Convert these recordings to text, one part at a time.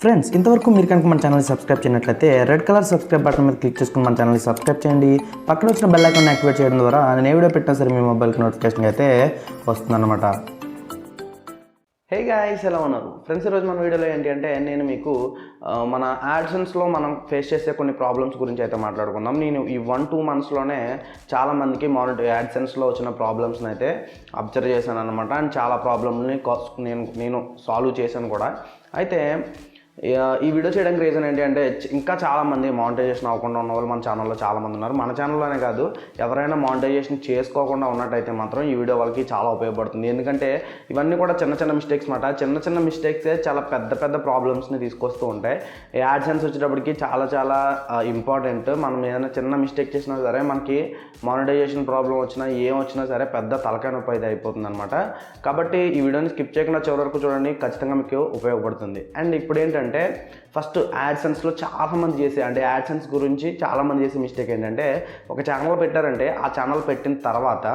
Friends, ఇంతవరకు మీరు కనుక మన ఛానల్ని సబ్స్క్రైబ్ చేయనట్లయితే రెడ్ కలర్ సబ్స్క్రైబ్ బటన్ మీద క్లిక్ చేసుకుని మన ఛానల్ని సబ్స్క్రైబ్ చేయండి. పక్కన వచ్చిన బెల్ ఐకాన్ యాక్టివేట్ చేయడం ద్వారా నేను ఏ వీడియో పెట్టినా సరే మీ మొబైల్కి నోటిఫికేషన్ అయితే వస్తుందన్నమాట. హే గాయ్స్, ఎలా ఉన్నారు ఫ్రెండ్స్? ఈరోజు మన వీడియోలో ఏంటి అంటే నేను మీకు మన యాడ్సెన్స్లో మనం ఫేస్ చేసే కొన్ని ప్రాబ్లమ్స్ గురించి అయితే మాట్లాడుకుందాం. నేను ఈ 1-2 మంత్స్లోనే చాలామందికి యాడ్సెన్స్లో వచ్చిన ప్రాబ్లమ్స్ని అయితే అబ్జర్వ్ చేశాను అనమాట. అండ్ చాలా ప్రాబ్లమ్ని నేను సాల్వ్ చేశాను కూడా. అయితే ఈ వీడియో చేయడానికి రీజన్ ఏంటి అంటే ఇంకా చాలామంది మానిటైజేషన్ అవ్వకుండా ఉన్న వాళ్ళు మన ఛానల్లో చాలామంది ఉన్నారు. మన ఛానల్లోనే కాదు, ఎవరైనా మానిటైజేషన్ చేసుకోకుండా ఉన్నట్టయితే మాత్రం ఈ వీడియో వాళ్ళకి చాలా ఉపయోగపడుతుంది. ఎందుకంటే ఇవన్నీ కూడా చిన్న చిన్న మిస్టేక్స్ మాట. చిన్న మిస్టేక్సే చాలా పెద్ద ప్రాబ్లమ్స్ని తీసుకొస్తూ ఉంటాయి. యాడ్సెన్స్ వచ్చేటప్పటికి చాలా ఇంపార్టెంట్. మనం ఏదైనా చిన్న మిస్టేక్ చేసినా సరే మనకి మానిటైజేషన్ ప్రాబ్లం వచ్చినా ఏం వచ్చినా సరే పెద్ద తలకాయ నొప్పి అయితే అయిపోతుంది అనమాట. కాబట్టి ఈ వీడియోని స్కిప్ చేయకుండా చివరి వరకు చూడండి, ఖచ్చితంగా మీకు ఉపయోగపడుతుంది. అండ్ ఇప్పుడు ఏంటంటే ఫస్ట్ యాడ్సెన్స్లో చాలామంది చేసే యాడ్సెన్స్ గురించి చాలామంది చేసే మిస్టేక్ ఏంటంటే ఒక ఛానల్ పెట్టారంటే ఆ ఛానల్ పెట్టిన తర్వాత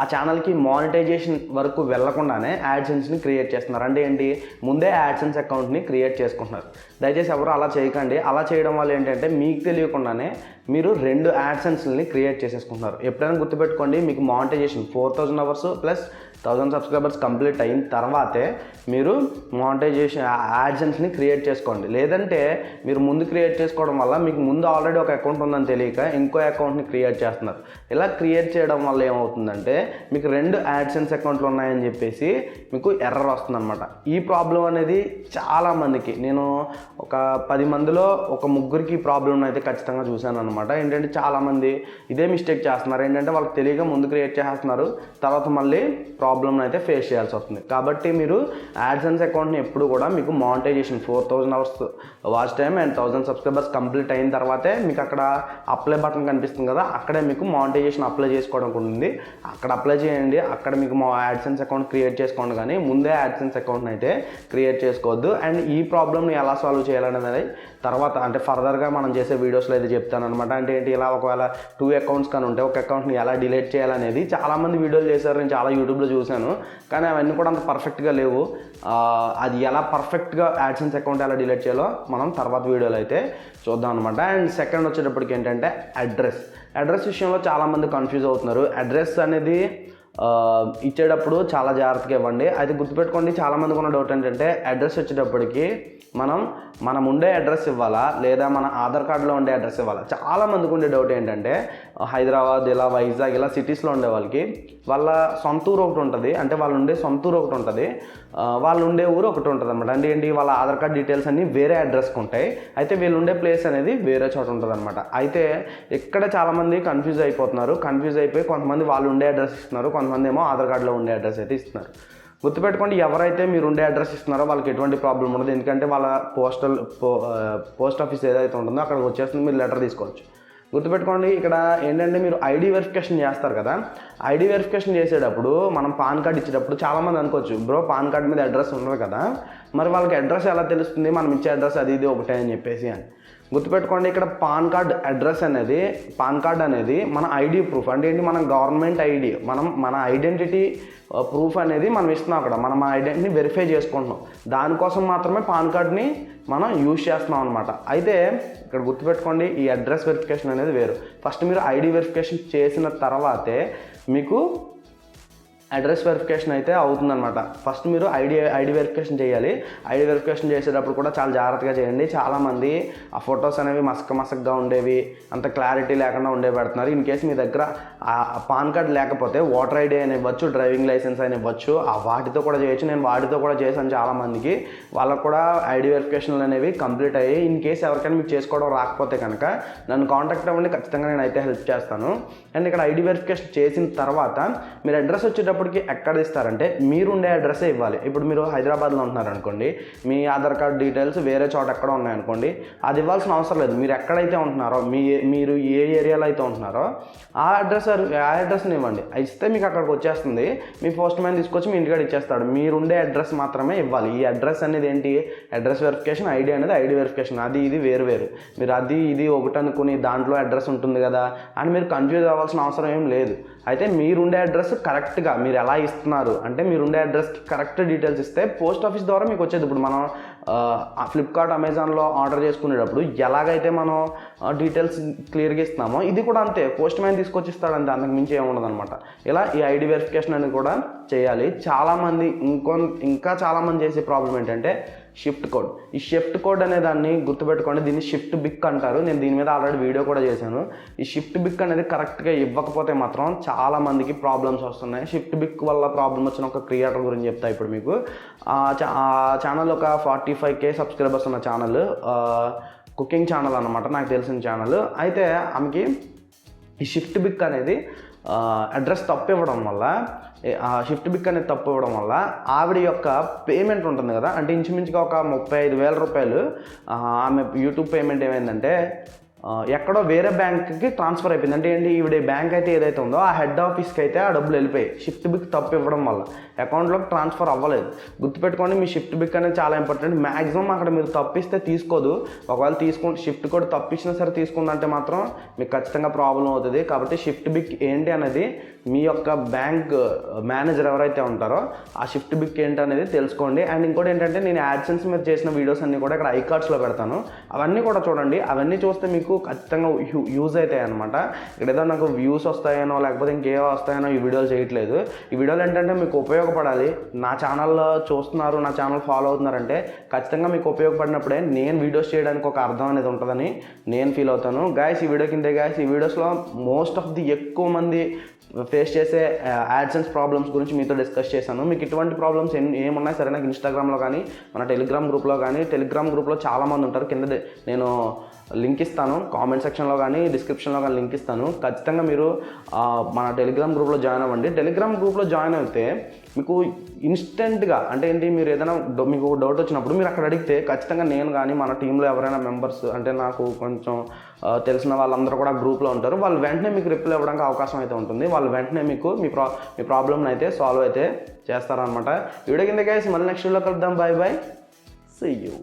ఆ ఛానల్కి మానిటైజేషన్ వరకు వెళ్లకుండానే యాడ్సెన్స్ని క్రియేట్ చేస్తున్నారు. అంటే ఏంటి, ముందే యాడ్సెన్స్ అకౌంట్ని క్రియేట్ చేసుకుంటున్నారు. దయచేసి ఎవరు అలా చేయకండి. అలా చేయడం వల్ల ఏంటంటే మీకు తెలియకుండానే మీరు 2 యాడ్సెన్స్ని క్రియేట్ చేసేసుకుంటున్నారు. ఎప్పుడైనా గుర్తుపెట్టుకోండి, మీకు monetization 4000 hours plus 1000 subscribers complete అయిన తర్వాతే మీరు మానిటైజేషన్ యాడ్సెన్స్ని క్రియేట్ చేసుకోండి. లేదంటే మీరు ముందు క్రియేట్ చేసుకోవడం వల్ల మీకు ముందు ఆల్రెడీ ఒక అకౌంట్ ఉందని తెలియక ఇంకో అకౌంట్ని క్రియేట్ చేస్తున్నారు. ఇలా క్రియేట్ చేయడం వల్ల ఏమవుతుందంటే మీకు 2 యాడ్సెన్స్ అకౌంట్లు ఉన్నాయని చెప్పేసి మీకు ఎర్రర్ వస్తుందన్నమాట. ఈ ప్రాబ్లం అనేది చాలామందికి, నేను ఒక 10 మందిలో ఒక 3కి ఈ ప్రాబ్లం అయితే ఖచ్చితంగా చూశాను అనమాట. ఏంటంటే చాలామంది ఇదే మిస్టేక్ చేస్తున్నారు. ఏంటంటే వాళ్ళకి తెలియక ముందు క్రియేట్ చేస్తున్నారు, తర్వాత మళ్ళీ ప్రాబ్లమ్ అయితే ఫేస్ చేయాల్సి వస్తుంది. కాబట్టి మీరు యాడ్సెన్స్ అకౌంట్ని ఎప్పుడు కూడా మీకు monetization 4000 hours watch time and 1000 subscribers complete అయిన తర్వాతే మీకు అక్కడ అప్లై బటన్ కనిపిస్తుంది కదా, అక్కడే మీకు మానిటైజేషన్ అప్లై చేసుకోవడం ఉంటుంది. అక్కడ అప్లై చేయండి, అక్కడ మీకు యాడ్సెన్స్ అకౌంట్ క్రియేట్ చేసుకోండి. కానీ ముందే యాడ్సెన్స్ అకౌంట్ని అయితే క్రియేట్ చేసుకోవద్దు. అండ్ ఈ ప్రాబ్లమ్ని ఎలా సాల్వ్ చేయాలనేది తర్వాత ఫర్దర్గా మనం చేసే వీడియోస్లో అయితే చెప్తాను అనమాట. అంటే ఏంటి, ఇలా ఒకవేళ 2 అకౌంట్స్ కానీ ఉంటే ఒక అకౌంట్ని ఎలా డిలీట్ చేయాలనేది చాలామంది వీడియోలు చేశారు, నేను చాలా యూట్యూబ్లో చూశాను. కానీ అవన్నీ కూడా అంత పర్ఫెక్ట్గా లేవు. అది ఎలా పర్ఫెక్ట్గా యాడ్సెన్స్ అకౌంట్ ఎలా డిలీట్ చేయాలో మనం తర్వాత వీడియోలో అయితే చూద్దాం అనమాట. అండ్ సెకండ్ వచ్చేటప్పటికి ఏంటంటే అడ్రస్ విషయంలో చాలామంది కన్ఫ్యూజ్ అవుతున్నారు. అడ్రస్ అనేది ఇచ్చేటప్పుడు చాలా జాగ్రత్తగా ఇవ్వండి. అయితే గుర్తుపెట్టుకోండి, చాలామందికి ఉన్న డౌట్ ఏంటంటే అడ్రస్ వచ్చేటప్పటికి మనం ఉండే అడ్రస్ ఇవ్వాలా లేదా మన ఆధార్ కార్డులో ఉండే అడ్రస్ ఇవ్వాలా? చాలామందికి ఉండే డౌట్ ఏంటంటే హైదరాబాద్ ఇలా వైజాగ్ ఇలా సిటీస్లో ఉండే వాళ్ళకి వాళ్ళ సొంత ఊరు ఒకటి ఉంటుంది, అంటే వాళ్ళు ఉండే సొంత ఊరు ఒకటి ఉంటుంది, వాళ్ళు ఉండే ఊరు ఒకటి ఉంటుంది అనమాట. అంటే ఏంటి, వాళ్ళ ఆధార్ కార్డ్ డీటెయిల్స్ అన్నీ వేరే అడ్రస్కి ఉంటాయి. అయితే వీళ్ళు ఉండే ప్లేస్ అనేది వేరే చోట ఉంటుంది అనమాట. అయితే ఇక్కడ చాలామంది కన్ఫ్యూజ్ అయిపోయి కొంతమంది వాళ్ళు ఉండే అడ్రస్ ఇస్తున్నారు, కొంతమంది ఏమో ఆధార్ కార్డులో ఉండే అడ్రస్ అయితే ఇస్తున్నారు. గుర్తుపెట్టుకోండి, ఎవరైతే మీరు ఉండే అడ్రస్ ఇస్తున్నారో వాళ్ళకి ఎటువంటి ప్రాబ్లం ఉండదు. ఎందుకంటే వాళ్ళ పోస్ట్ ఆఫీస్ ఏదైతే ఉంటుందో అక్కడికి వచ్చేస్తుంది, మీరు లెటర్ తీసుకోవచ్చు. గుర్తుపెట్టుకోండి, ఇక్కడ ఏంటంటే మీరు ఐడి వెరిఫికేషన్ చేస్తారు కదా, ఐడి వెరిఫికేషన్ చేసేటప్పుడు మనం పాన్ కార్డ్ ఇచ్చేటప్పుడు చాలామంది అనుకోవచ్చు, బ్రో పాన్ కార్డ్ మీద అడ్రస్ ఉండదు కదా, మరి వాళ్ళకి అడ్రస్ ఎలా తెలుస్తుంది, మనం ఇచ్చే అడ్రస్ అది ఇది ఒకటే అని చెప్పేసి అని. గుర్తుపెట్టుకోండి, ఇక్కడ పాన్ కార్డ్ అనేది మన ఐడి ప్రూఫ్. అంటే ఏంటి, మన గవర్నమెంట్ ఐడి, మన ఐడెంటిటీ ప్రూఫ్ అనేది మనం ఇస్తున్నాం. అక్కడ మనం ఆ ఐడెంటిటీని వెరిఫై చేసుకుంటున్నాం. దానికోసం మాత్రమే పాన్ కార్డ్ని మనం యూజ్ చేస్తున్నాం అనమాట. అయితే ఇక్కడ గుర్తుపెట్టుకోండి, ఈ అడ్రస్ వెరిఫికేషన్ అనేది వేరు. ఫస్ట్ మీరు ఐడి వెరిఫికేషన్ చేసిన తర్వాతే మీకు అడ్రస్ వెరిఫికేషన్ అయితే అవుతుందన్నమాట. ఫస్ట్ మీరు ఐడి వెరిఫికేషన్ చేయాలి. ఐడి వెరిఫికేషన్ చేసేటప్పుడు కూడా చాలా జాగ్రత్తగా చేయండి. చాలామంది ఆ ఫొటోస్ అనేవి మసకగా ఉండేవి, అంత క్లారిటీ లేకుండా పెడుతున్నారు. ఇన్ కేసు మీ దగ్గర పాన్ కార్డ్ లేకపోతే ఓటర్ ఐడి అని ఇవ్వచ్చు, డ్రైవింగ్ లైసెన్స్ అని ఇవ్వచ్చు, వాటితో కూడా చేయొచ్చు. నేను వాటితో కూడా చేశాను చాలామందికి. వాళ్ళకు కూడా ఐడి వెరిఫికేషన్లు అనేవి కంప్లీట్ అయ్యాయి. ఇన్ కేసు ఎవరికైనా మీకు చేసుకోవడం రాకపోతే కనుక నన్ను కాంటాక్ట్ అవ్వండి, ఖచ్చితంగా నేను అయితే హెల్ప్ చేస్తాను. అండ్ ఇక్కడ ఐడి వెరిఫికేషన్ చేసిన తర్వాత మీరు అడ్రస్ వచ్చేటప్పుడు ఎక్కడ ఇస్తారంటే మీరు ఉండే అడ్రస్సే ఇవ్వాలి. ఇప్పుడు మీరు హైదరాబాద్లో ఉంటున్నారు అనుకోండి, మీ ఆధార్ కార్డ్ డీటెయిల్స్ వేరే చోట ఎక్కడ ఉన్నాయనుకోండి, అది ఇవ్వాల్సిన అవసరం లేదు. మీరు ఎక్కడైతే ఉంటున్నారో, మీరు ఏ ఏరియాలో అయితే ఉంటున్నారో ఆ అడ్రస్ని ఇవ్వండి. ఇస్తే మీకు అక్కడికి వచ్చేస్తుంది. మీ పోస్ట్ మ్యాన్ తీసుకొచ్చి మీ ఇంటికాడ ఇచ్చేస్తాడు. మీరు ఉండే అడ్రస్ మాత్రమే ఇవ్వాలి. ఈ అడ్రస్ అనేది ఏంటి, అడ్రస్ వెరిఫికేషన్, ఐడి అనేది ఐడి వెరిఫికేషన్. అది ఇది వేరు. మీరు అది ఇది ఒకటి అనుకుని దాంట్లో అడ్రస్ ఉంటుంది కదా అని మీరు కన్ఫ్యూజ్ అవ్వాల్సిన అవసరం ఏం లేదు. అయితే మీరుండే అడ్రస్ కరెక్ట్గా మీరు ఎలా ఇస్తున్నారు అంటే మీరు ఉండే అడ్రస్కి కరెక్ట్ డీటెయిల్స్ ఇస్తే పోస్ట్ ఆఫీస్ ద్వారా మీకు వచ్చేది. ఇప్పుడు మనం ఫ్లిప్కార్ట్ అమెజాన్లో ఆర్డర్ చేసుకునేటప్పుడు ఎలాగైతే మనం డీటెయిల్స్ క్లియర్గా ఇస్తున్నామో ఇది కూడా అంతే, పోస్ట్ మ్యాన్ తీసుకొచ్చి ఇస్తాడు అంతే, అంతకు మించి ఏముండదు అనమాట. ఇలా ఈ ఐడి వెరిఫికేషన్ అనేది కూడా చేయాలి. చాలామంది ఇంకా చాలామంది చేసే ప్రాబ్లం ఏంటంటే షిఫ్ట్ కోడ్. ఈ షిఫ్ట్ కోడ్ అనే దాన్ని గుర్తుపెట్టుకోండి, దీన్ని షిఫ్ట్ బిక్ అంటారు. నేను దీని మీద ఆల్రెడీ వీడియో కూడా చేశాను. ఈ షిఫ్ట్ బిక్ అనేది కరెక్ట్గా ఇవ్వకపోతే మాత్రం చాలామందికి ప్రాబ్లమ్స్ వస్తున్నాయి. షిఫ్ట్ బిక్ వల్ల ప్రాబ్లం వచ్చిన ఒక క్రియేటర్ గురించి చెప్తా ఇప్పుడు మీకు. ఆ ఛానల్ ఒక 45K సబ్స్క్రైబర్స్ ఉన్న ఛానల్, కుకింగ్ ఛానల్ అనమాట, నాకు తెలిసిన ఛానల్. అయితే ఆమెకి ఈ షిఫ్ట్ బిక్ అనేది అడ్రస్ తప్పు ఇవ్వడం వల్ల, షిఫ్ట్ బిక్ అనేది తప్పు ఇవ్వడం వల్ల ఆవిడ యొక్క పేమెంట్ ఉంటుంది కదా, అంటే ఇంచుమించుగా ఒక 35,000 రూపాయలు ఆమె యూట్యూబ్ పేమెంట్ ఏమైందంటే ఎక్కడో వేరే బ్యాంక్కి ట్రాన్స్ఫర్ అయిపోయింది. అంటే ఏంటి, ఈవిడ బ్యాంక్ అయితే ఏదైతే ఉందో ఆ హెడ్ ఆఫీస్కి అయితే ఆ డబ్బులు వెళ్ళిపోయాయి. షిఫ్ట్ బిక్ తప్పు ఇవ్వడం వల్ల అకౌంట్లోకి ట్రాన్స్ఫర్ అవ్వలేదు. గుర్తుపెట్టుకోండి, మీ షిఫ్ట్ బిక్ అనేది చాలా ఇంపార్టెంట్. మ్యాక్సిమం అక్కడ మీరు తప్పిస్తే తీసుకోదు. ఒకవేళ షిఫ్ట్ కూడా తప్పించినా సరే తీసుకుందంటే మాత్రం మీకు ఖచ్చితంగా ప్రాబ్లం అవుతుంది. కాబట్టి షిఫ్ట్ బిక్ ఏంటి అనేది మీ యొక్క బ్యాంక్ మేనేజర్ ఎవరైతే ఉంటారో ఆ షిఫ్ట్ బిక్ ఏంటి అనేది తెలుసుకోండి. అండ్ ఇంకోటి ఏంటంటే, నేను యాడ్సెన్స్ మీద చేసిన వీడియోస్ అన్నీ కూడా ఇక్కడ ఐకార్డ్స్లో పెడతాను, అవన్నీ కూడా చూడండి. అవన్నీ చూస్తే మీకు ఖచ్చితంగా యూజ్ అవుతాయి అనమాట. ఇక్కడ ఏదో నాకు వ్యూస్ వస్తాయనో లేకపోతే ఇంకేవో వస్తాయనో ఈ వీడియోలు చేయట్లేదు. ఈ వీడియోలు ఏంటంటే మీకు ఉపయోగపడాలి. నా ఛానల్లో చూస్తున్నారు, నా ఛానల్ ఫాలో అవుతున్నారంటే ఖచ్చితంగా మీకు ఉపయోగపడినప్పుడే నేను వీడియోస్ చేయడానికి ఒక అర్థం అనేది ఉంటుందని నేను ఫీల్ అవుతాను. గాయస్, ఈ వీడియో కిందే గాయస్, ఈ వీడియోస్లో మోస్ట్ ఆఫ్ ది ఎక్కువ మంది ఫేస్ చేసే యాడ్సెన్స్ ప్రాబ్లమ్స్ గురించి మీతో డిస్కస్ చేశాను. మీకు ఇటువంటి ప్రాబ్లమ్స్ ఏమున్నాయి సరే నాకు ఇన్స్టాగ్రామ్లో కానీ మన టెలిగ్రామ్ గ్రూప్లో కానీ, టెలిగ్రామ్ గ్రూప్లో చాలామంది ఉంటారు, కింద నేను లింక్ ఇస్తాను, కామెంట్ సెక్షన్లో కానీ డిస్క్రిప్షన్లో కానీ లింక్ ఇస్తాను. ఖచ్చితంగా మీరు మన టెలిగ్రామ్ గ్రూప్లో జాయిన్ అవ్వండి. టెలిగ్రామ్ గ్రూప్లో జాయిన్ అయితే మీకు ఇన్స్టెంట్గా, అంటే ఏంటి, మీరు ఏదైనా మీకు డౌట్ వచ్చినప్పుడు మీరు అక్కడ అడిగితే ఖచ్చితంగా నేను కానీ మన టీంలో ఎవరైనా మెంబర్స్, అంటే నాకు కొంచెం తెలిసిన వాళ్ళందరూ కూడా గ్రూప్లో ఉంటారు, వాళ్ళు వెంటనే మీకు రిప్లై ఇవ్వడానికి అవకాశం అయితే ఉంటుంది. వాళ్ళు వెంటనే మీకు మీ ప్రాబ్లమ్ని అయితే సాల్వ్ అయితే చేస్తారనమాట. వీడియో కింద గైస్, మళ్ళీ నెక్స్ట్ వీడియోలో కలుద్దాం. Bye bye, see you.